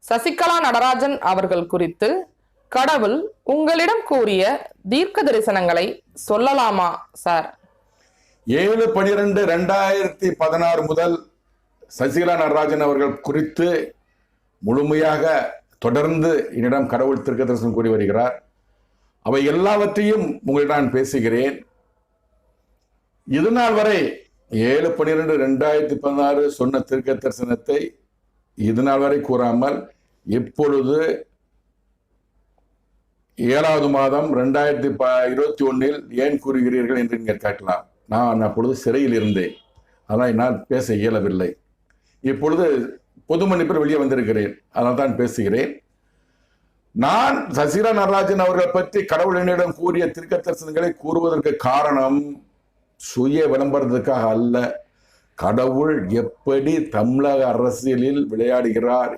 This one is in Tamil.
சசிகலா நடராஜன் அவர்கள் குறித்து கடவுள் உங்களிடம் கூறிய தீர்க்க தரிசனங்களை சொல்லலாமா சார்? 7/12/2016 முதல் சசிகலா நடராஜன் அவர்கள் குறித்து முழுமையாக தொடர்ந்து என்னிடம் கடவுள் தீர்க்க தரிசனம் கூறி வருகிறார். அவை எல்லாவற்றையும் உங்களிடம் நான் பேசுகிறேன். இதுநாள் வரை 7/12/2016 சொன்ன தீர்க்க தரிசனத்தை இதுநாள் வரை கூறாமல் இப்பொழுது 7வது மாதம் 2021 ஏன் கூறுகிறீர்கள் என்று நீங்கள் கேட்கலாம். நான் அப்பொழுது சிறையில் இருந்தேன், அதனால் என்னால் பேச இயலவில்லை. இப்பொழுது பொது மன்னிப்பில் வெளியே வந்திருக்கிறேன், அதனால் தான் பேசுகிறேன். நான் சசிகலா நடராஜன் அவர்கள் பற்றி கடவுள் என்னிடம் கூறிய தீர்க்க தரிசனங்களை கூறுவதற்கு காரணம் சுய விளம்பரத்துக்காக அல்ல. கடவுள் எப்படி தமிழக அரசியலில் விளையாடுகிறார்,